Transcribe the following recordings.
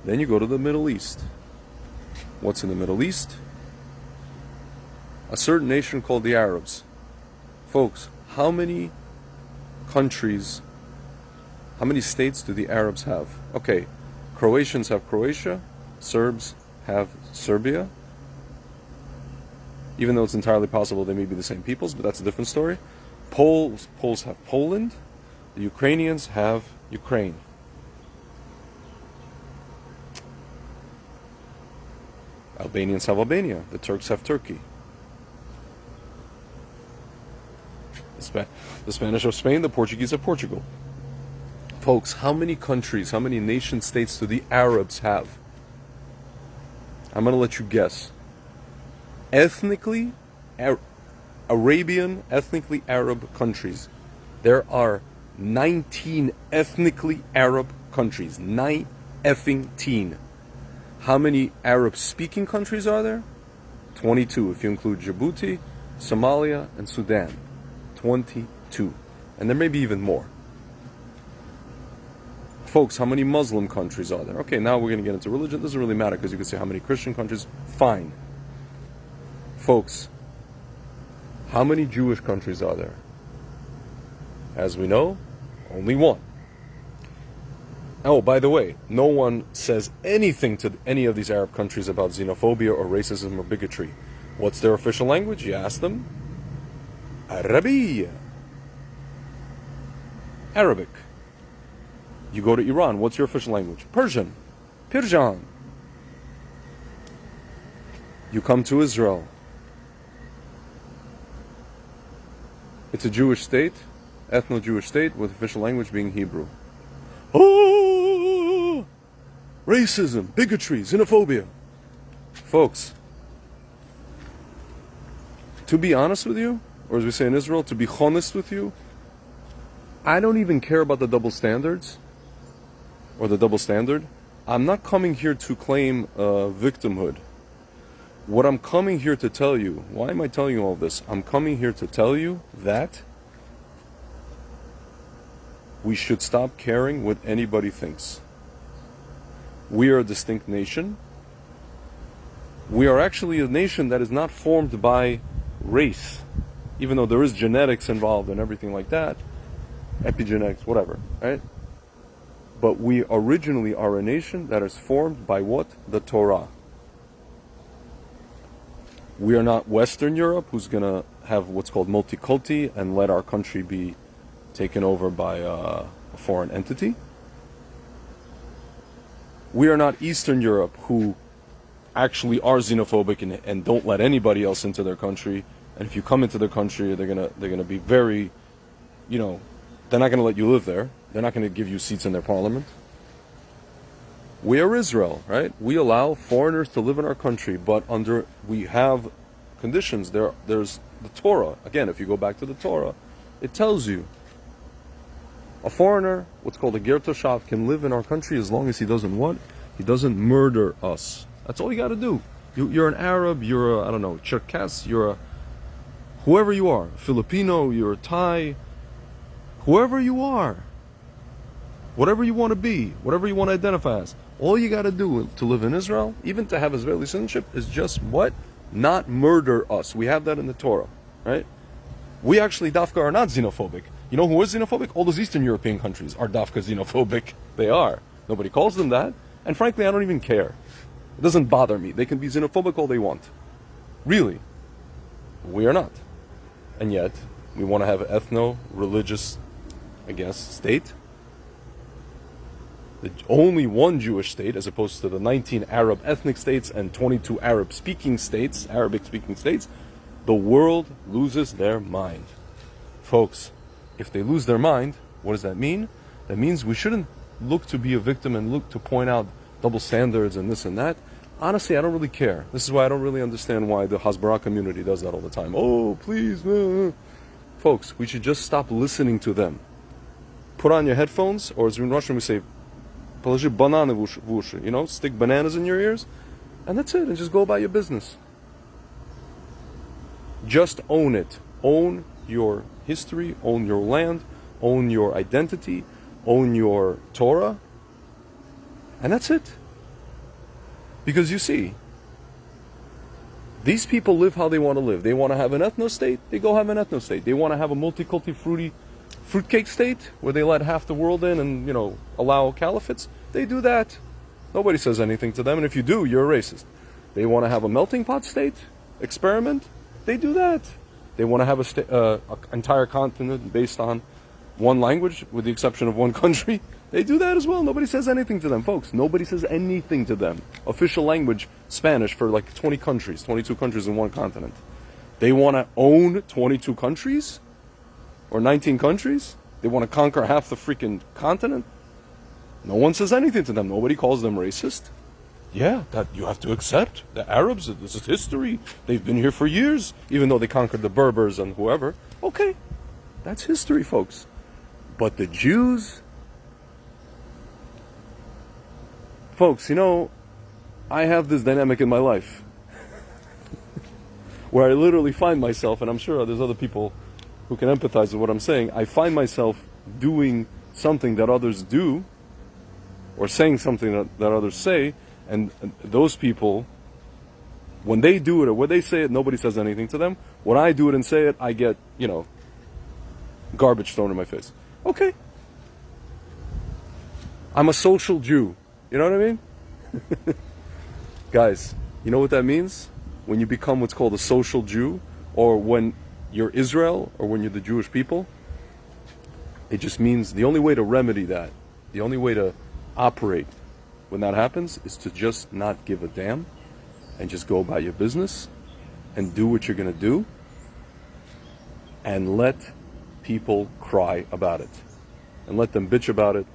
Then you go to the Middle East. What's in the Middle East? A certain nation called the Arabs. Folks, how many countries, how many states do the Arabs have? Okay, Croatians have Croatia, Serbs have Serbia. Even though it's entirely possible they may be the same peoples, but that's a different story. Poles have Poland. The Ukrainians have Ukraine. Albanians have Albania. The Turks have Turkey. The Spanish have Spain. The Portuguese have Portugal. Folks, how many countries, how many nation states do the Arabs have? I'm going to let you guess. Ethnically, Arabian, ethnically Arab countries. There are 19 ethnically Arab countries. 9-effing-teen. How many Arab-speaking countries are there? 22, if you include Djibouti, Somalia, and Sudan. 22. And there may be even more. Folks, how many Muslim countries are there? Okay, now we're going to get into religion. It doesn't really matter because you can say how many Christian countries. Fine. Folks, how many Jewish countries are there? As we know, only one. Oh, by the way, no one says anything to any of these Arab countries about xenophobia or racism or bigotry. What's their official language? You ask them. Arabic. Arabic. You go to Iran. What's your official language? Persian. Persian. You come to Israel. It's a Jewish state, ethno-Jewish state, with official language being Hebrew. Oh! Racism, bigotry, xenophobia. Folks, to be honest with you, or as we say in Israel, to be honest with you, I don't even care about the double standards, or the double standard. I'm not coming here to claim victimhood. What I'm coming here to tell you, why am I telling you all this? I'm coming here to tell you that we should stop caring what anybody thinks. We are a distinct nation. We are actually a nation that is not formed by race, even though there is genetics involved and everything like that, epigenetics, whatever, right? But we originally are a nation that is formed by what? The Torah. We are not Western Europe, who's going to have what's called multiculti and let our country be taken over by a foreign entity. We are not Eastern Europe, who actually are xenophobic and don't let anybody else into their country. And if you come into their country, they're gonna be very, they're not gonna let you live there. They're not gonna give you seats in their parliament. We are Israel, right? We allow foreigners to live in our country, but we have conditions. There's the Torah. Again, if you go back to the Torah, it tells you a foreigner, what's called a ger toshav, can live in our country as long as he doesn't what? He doesn't murder us. That's all you got to do. You're an Arab, you're a, Cherkess, you're a, whoever you are, Filipino, you're a Thai, whoever you are, whatever you want to be, whatever you want to identify as, all you got to do to live in Israel, even to have Israeli citizenship, is just what? Not murder us. We have that in the Torah, right? We actually, dafka, are not xenophobic. You know who is xenophobic? All those Eastern European countries are dafka xenophobic. They are. Nobody calls them that. And frankly, I don't even care. It doesn't bother me. They can be xenophobic all they want. Really. We are not. And yet, we want to have an ethno-religious, state. Only one Jewish state, as opposed to the 19 Arab ethnic states and 22 Arabic-speaking states. The world loses their mind. Folks, if they lose their mind, what does that mean? That means we shouldn't look to be a victim and look to point out double standards and this and that. Honestly, I don't really care. This is why I don't really understand why the Hasbara community does that all the time. Oh, please. Folks, we should just stop listening to them. Put on your headphones, or as in Russian we say, положи бананы в уши, stick bananas in your ears, and that's it, and just go about your business. Just own it. Own your history, own your land, own your identity, own your Torah, and that's it. Because you see, these people live how they want to live. They want to have an ethno-state, they go have an ethno-state. They want to have a multi-culti fruitcake state where they let half the world in and, allow caliphates. They do that. Nobody says anything to them, and if you do, you're a racist. They want to have a melting pot state experiment. They do that. They want to have an entire continent based on one language, with the exception of one country. They do that as well. Nobody says anything to them, folks. Nobody says anything to them. Official language, Spanish, for like 20 countries, 22 countries in one continent. They want to own 22 countries? Or 19 countries? They want to conquer half the freaking continent? No one says anything to them. Nobody calls them racist. Yeah, that you have to accept. The Arabs, this is history. They've been here for years, even though they conquered the Berbers and whoever. Okay, that's history, folks. But the Jews... Folks, I have this dynamic in my life where I literally find myself, and I'm sure there's other people who can empathize with what I'm saying, I find myself doing something that others do, or saying something that others say, and those people, when they do it or when they say it, nobody says anything to them. When I do it and say it, I get, garbage thrown in my face. Okay. I'm a social Jew. You know what I mean? Guys, you know what that means? When you become what's called a social Jew, or when you're Israel, or when you're the Jewish people, it just means the only way to remedy that, the only way to operate when that happens, is to just not give a damn and just go about your business and do what you're going to do and let people cry about it and let them bitch about it.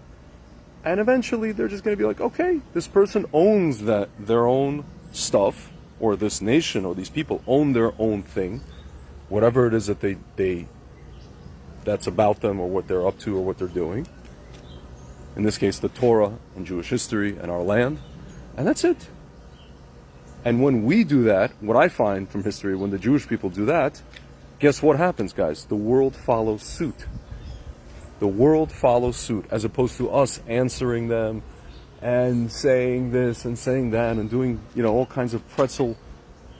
And eventually they're just going to be like, okay, this person owns their own stuff, or this nation or these people own their own thing, whatever it is that that's about them, or what they're up to, or what they're doing. In this case, the Torah and Jewish history and our land. And that's it. And when we do that, what I find from history, when the Jewish people do that, guess what happens, guys? The world follows suit. The world follows suit, as opposed to us answering them and saying this and saying that and doing, all kinds of pretzel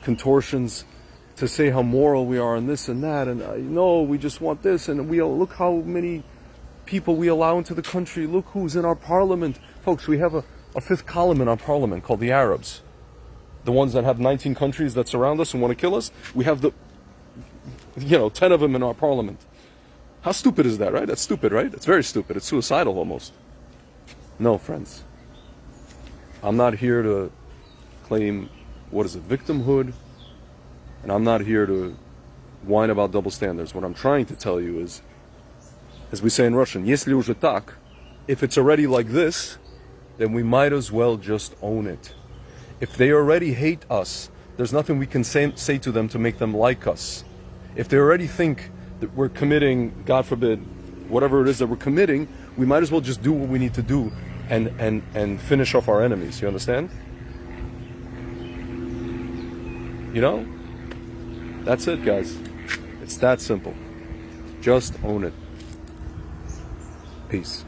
contortions to say how moral we are and this and that, and no, we just want this, and look how many people we allow into the country. Look who's in our parliament. Folks, we have a fifth column in our parliament called the Arabs. The ones that have 19 countries that surround us and want to kill us. We have 10 of them in our parliament. How stupid is that, right? That's stupid, right? It's very stupid. It's suicidal almost. No, friends. I'm not here to claim, victimhood. And I'm not here to whine about double standards. What I'm trying to tell you is, as we say in Russian, если уже так, if it's already like this, then we might as well just own it. If they already hate us, there's nothing we can say to them to make them like us. If they already think that we're committing, God forbid, whatever it is that we're committing, we might as well just do what we need to do and finish off our enemies. You understand? That's it, guys. It's that simple. Just own it. Peace.